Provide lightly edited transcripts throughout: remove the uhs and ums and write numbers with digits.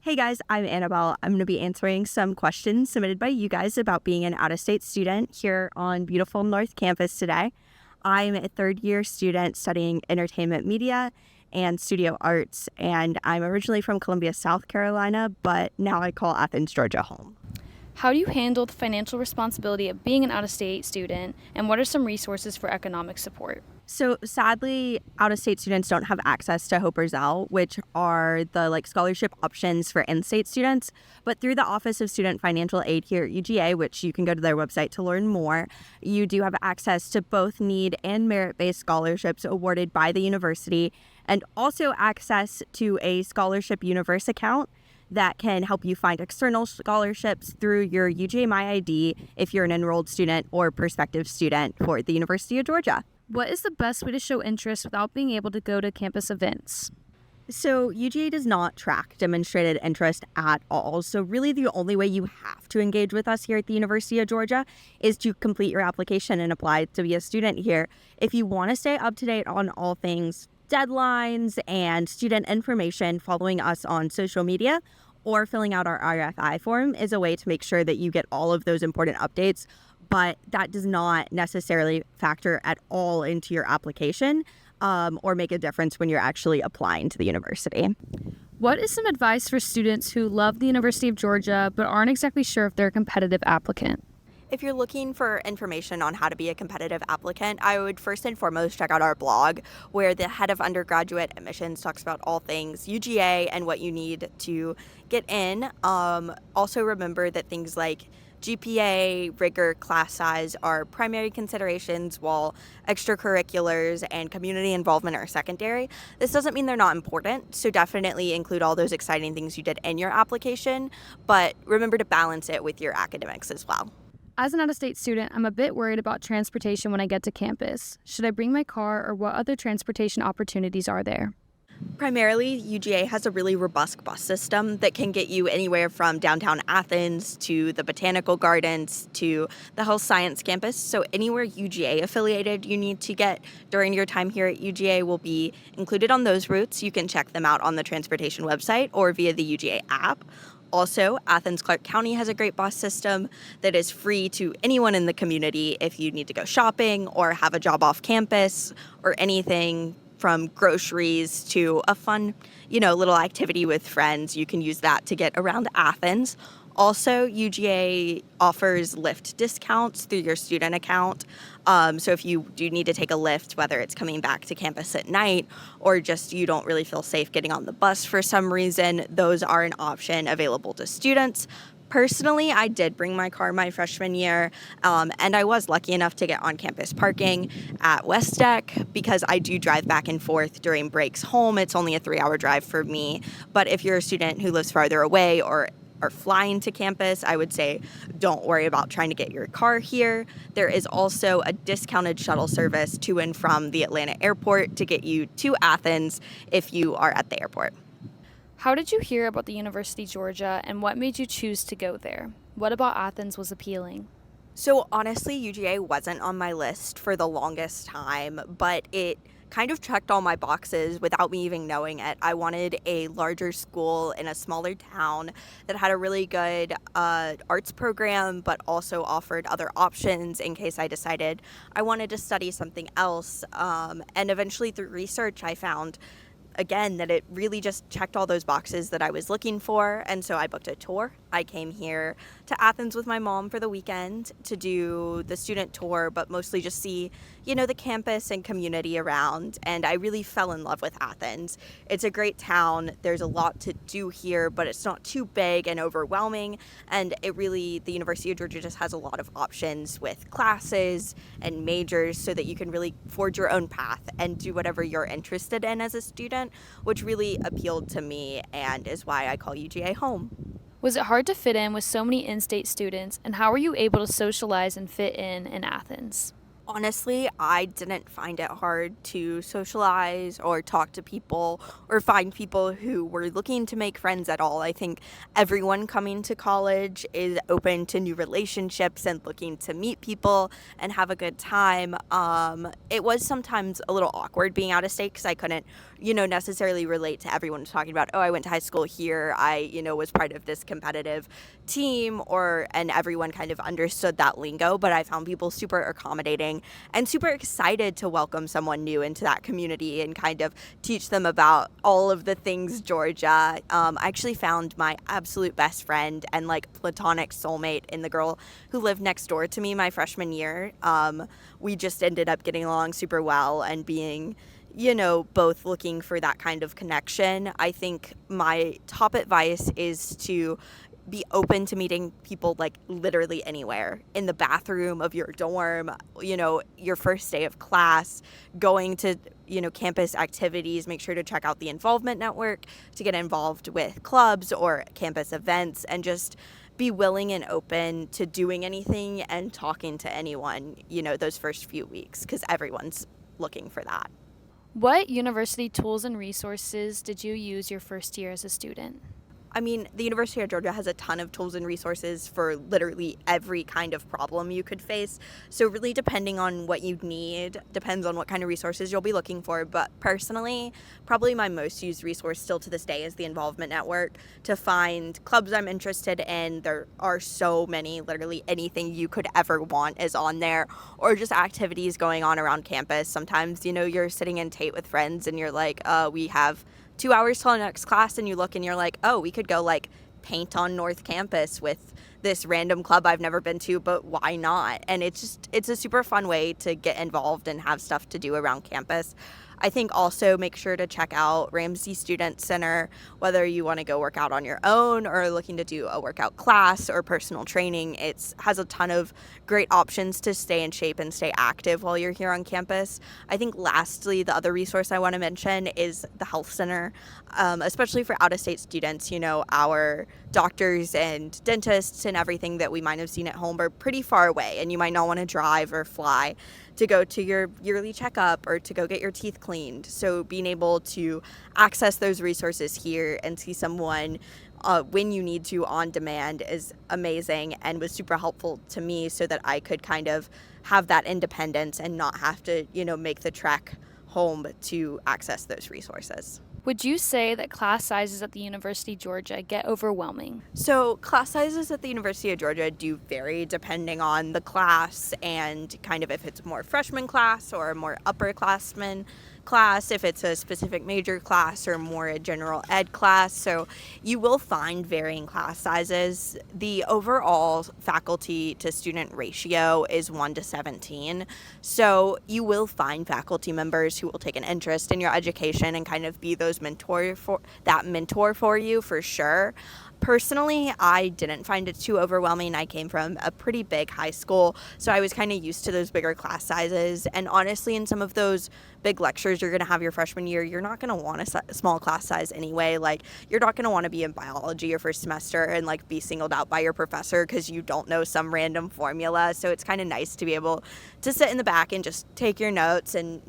Hey guys, I'm Annabelle. I'm going to be answering some questions submitted by you guys about being an out-of-state student here on beautiful North Campus today. I'm a third-year student studying entertainment media and studio arts, and I'm originally from Columbia, South Carolina, but now I call Athens, Georgia home. How do you handle the financial responsibility of being an out-of-state student, and what are some resources for economic support? So sadly, out-of-state students don't have access to Hope or Zell, which are the scholarship options for in-state students. But through the Office of Student Financial Aid here at UGA, which you can go to their website to learn more, you do have access to both need and merit-based scholarships awarded by the university, and also access to a Scholarship Universe account that can help you find external scholarships through your UGA My ID if you're an enrolled student or prospective student for the University of Georgia. What is the best way to show interest without being able to go to campus events? So UGA does not track demonstrated interest at all. So really the only way you have to engage with us here at the University of Georgia is to complete your application and apply to be a student here. If you want to stay up to date on all things deadlines and student information, following us on social media or filling out our RFI form is a way to make sure that you get all of those important updates. But that does not necessarily factor at all into your application or make a difference when you're actually applying to the university. What is some advice for students who love the University of Georgia but aren't exactly sure if they're a competitive applicant? If you're looking for information on how to be a competitive applicant, I would first and foremost check out our blog, where the head of undergraduate admissions talks about all things UGA and what you need to get in. Also remember that things like GPA, rigor, class size are primary considerations, while extracurriculars and community involvement are secondary. This doesn't mean they're not important, so definitely include all those exciting things you did in your application, but remember to balance it with your academics as well. As an out-of-state student, I'm a bit worried about transportation when I get to campus. Should I bring my car, or what other transportation opportunities are there? Primarily, UGA has a really robust bus system that can get you anywhere from downtown Athens to the Botanical Gardens to the Health Science Campus. So anywhere UGA affiliated you need to get during your time here at UGA will be included on those routes. You can check them out on the transportation website or via the UGA app. Also, Athens-Clarke County has a great bus system that is free to anyone in the community if you need to go shopping or have a job off campus or anything from groceries to a fun, little activity with friends. You can use that to get around Athens. Also, UGA offers Lyft discounts through your student account. So if you do need to take a Lyft, whether it's coming back to campus at night or just you don't really feel safe getting on the bus for some reason, those are an option available to students. Personally, I did bring my car my freshman year, and I was lucky enough to get on-campus parking at West Deck because I do drive back and forth during breaks home. It's only a 3-hour drive for me, but if you're a student who lives farther away or are flying to campus, I would say don't worry about trying to get your car here. There is also a discounted shuttle service to and from the Atlanta airport to get you to Athens if you are at the airport. How did you hear about the University of Georgia, and what made you choose to go there? What about Athens was appealing? So honestly, UGA wasn't on my list for the longest time, but it kind of checked all my boxes without me even knowing it. I wanted a larger school in a smaller town that had a really good arts program, but also offered other options in case I decided I wanted to study something else. And eventually through research, I found again that it really just checked all those boxes that I was looking for, and so I booked a tour. I came here to Athens with my mom for the weekend to do the student tour, but mostly just see, the campus and community around, and I really fell in love with Athens. It's a great town. There's a lot to do here, but it's not too big and overwhelming, and the University of Georgia just has a lot of options with classes and majors so that you can really forge your own path and do whatever you're interested in as a student, which really appealed to me and is why I call UGA home. Was it hard to fit in with so many in-state students, and how were you able to socialize and fit in Athens? Honestly, I didn't find it hard to socialize or talk to people or find people who were looking to make friends at all. I think everyone coming to college is open to new relationships and looking to meet people and have a good time. It was sometimes a little awkward being out of state because I couldn't necessarily relate to everyone talking about, oh, I went to high school here, I, was part of this competitive team, and everyone kind of understood that lingo. But I found people super accommodating and super excited to welcome someone new into that community and kind of teach them about all of the things Georgia. I actually found my absolute best friend and like platonic soulmate in the girl who lived next door to me my freshman year. We just ended up getting along super well and being, both looking for that kind of connection. I think my top advice is to be open to meeting people like literally anywhere, in the bathroom of your dorm, your first day of class, going to, campus activities. Make sure to check out the involvement network to get involved with clubs or campus events, and just be willing and open to doing anything and talking to anyone, those first few weeks, because everyone's looking for that. What university tools and resources did you use your first year as a student? I mean, the University of Georgia has a ton of tools and resources for literally every kind of problem you could face. So really depending on what you need, depends on what kind of resources you'll be looking for. But personally, probably my most used resource still to this day is the Involvement Network, to find clubs I'm interested in. There are so many, literally anything you could ever want is on there, or just activities going on around campus. Sometimes, you're sitting in Tate with friends and you're like, we have 2 hours till our next class, and you look and you're like, oh, we could go like paint on North Campus with this random club I've never been to, but why not? And it's a super fun way to get involved and have stuff to do around campus. I think also make sure to check out Ramsey Student Center, whether you want to go work out on your own or looking to do a workout class or personal training. It has a ton of great options to stay in shape and stay active while you're here on campus. I think lastly, the other resource I want to mention is the health center, especially for out-of-state students. Our doctors and dentists and everything that we might have seen at home are pretty far away, and you might not want to drive or fly to go to your yearly checkup or to go get your teeth cleaned. So being able to access those resources here and see someone when you need to on demand is amazing, and was super helpful to me so that I could kind of have that independence and not have to, make the trek home to access those resources. Would you say that class sizes at the University of Georgia get overwhelming? So class sizes at the University of Georgia do vary depending on the class and kind of if it's more freshman class or more upperclassmen class, if it's a specific major class or more a general ed class. So you will find varying class sizes. The overall faculty to student ratio is 1 to 17. So you will find faculty members who will take an interest in your education and kind of be those mentor for you, for sure. Personally, I didn't find it too overwhelming. I came from a pretty big high school, so I was kind of used to those bigger class sizes. And honestly, in some of those big lectures you're going to have your freshman year, you're not going to want a small class size anyway. Like, you're not going to want to be in biology your first semester and like be singled out by your professor because you don't know some random formula. So it's kind of nice to be able to sit in the back and just take your notes and,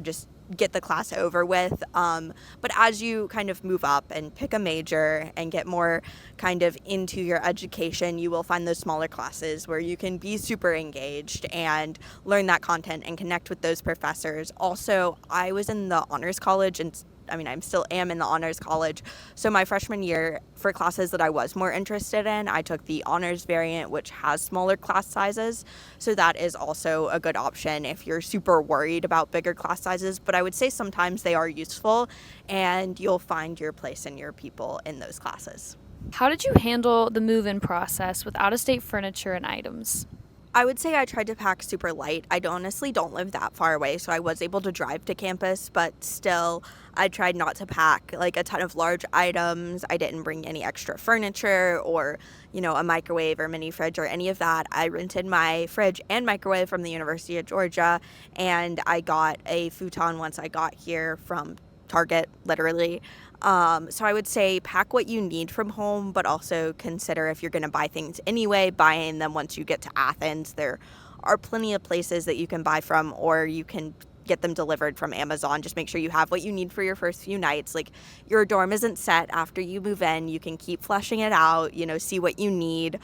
just get the class over with. But as you kind of move up and pick a major and get more kind of into your education, you will find those smaller classes where you can be super engaged and learn that content and connect with those professors. Also, I was in the honors college, and I still am in the honors college. So my freshman year, for classes that I was more interested in, I took the honors variant, which has smaller class sizes. So that is also a good option if you're super worried about bigger class sizes. But I would say sometimes they are useful, and you'll find your place and your people in those classes. How did you handle the move-in process with out-of-state furniture and items? I would say I tried to pack super light. I honestly don't live that far away, so I was able to drive to campus, but still, I tried not to pack like a ton of large items. I didn't bring any extra furniture or, a microwave or mini fridge or any of that. I rented my fridge and microwave from the University of Georgia, and I got a futon once I got here from Target, literally. So I would say pack what you need from home, but also consider, if you're going to buy things anyway, buying them once you get to Athens. There are plenty of places that you can buy from, or you can get them delivered from Amazon. Just make sure you have what you need for your first few nights. Like, your dorm isn't set after you move in. You can keep fleshing it out, see what you need.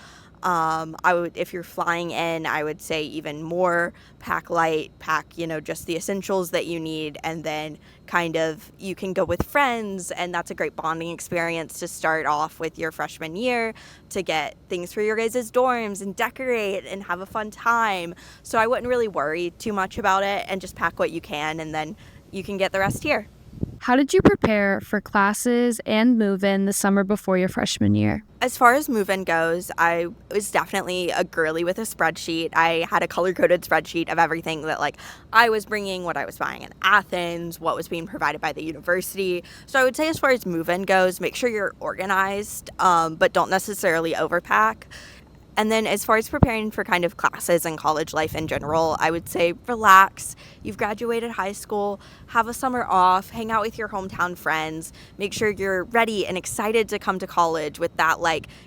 If you're flying in, I would say even more, pack light, pack, just the essentials that you need, and then kind of you can go with friends, and that's a great bonding experience to start off with your freshman year, to get things for your guys' dorms and decorate and have a fun time. So I wouldn't really worry too much about it and just pack what you can, and then you can get the rest here. How did you prepare for classes and move-in the summer before your freshman year? As far as move-in goes, I was definitely a girly with a spreadsheet. I had a color-coded spreadsheet of everything that I was bringing, what I was buying in Athens, what was being provided by the university. So I would say as far as move-in goes, make sure you're organized, but don't necessarily overpack. And then as far as preparing for kind of classes and college life in general, I would say relax. You've graduated high school, have a summer off, hang out with your hometown friends, make sure you're ready and excited to come to college with that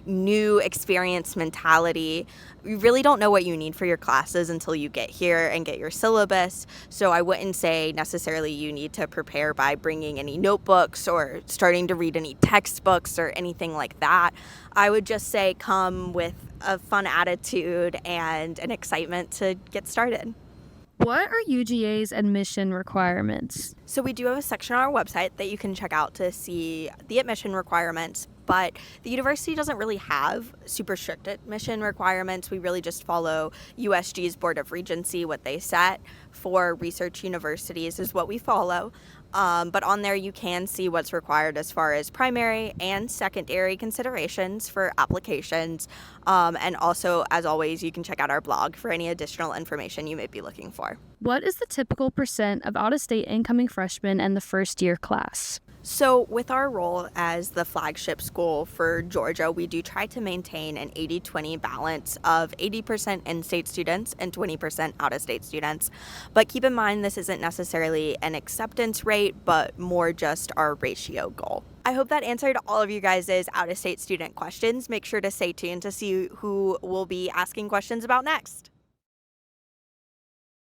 new experience mentality. You really don't know what you need for your classes until you get here and get your syllabus. So I wouldn't say necessarily you need to prepare by bringing any notebooks or starting to read any textbooks or anything like that. I would just say come with a fun attitude and an excitement to get started. What are UGA's admission requirements? So we do have a section on our website that you can check out to see the admission requirements, but the university doesn't really have super strict admission requirements. We really just follow USG's Board of Regency. What they set for research universities is what we follow. But on there you can see what's required as far as primary and secondary considerations for applications. And also, as always, you can check out our blog for any additional information you may be looking for. What is the typical percent of out-of-state incoming freshmen and the first-year class? So with our role as the flagship school for Georgia, we do try to maintain an 80-20 balance of 80% in-state students and 20% out-of-state students. But keep in mind, this isn't necessarily an acceptance rate, but more just our ratio goal. I hope that answered all of you guys' out-of-state student questions. Make sure to stay tuned to see who we'll be asking questions about next.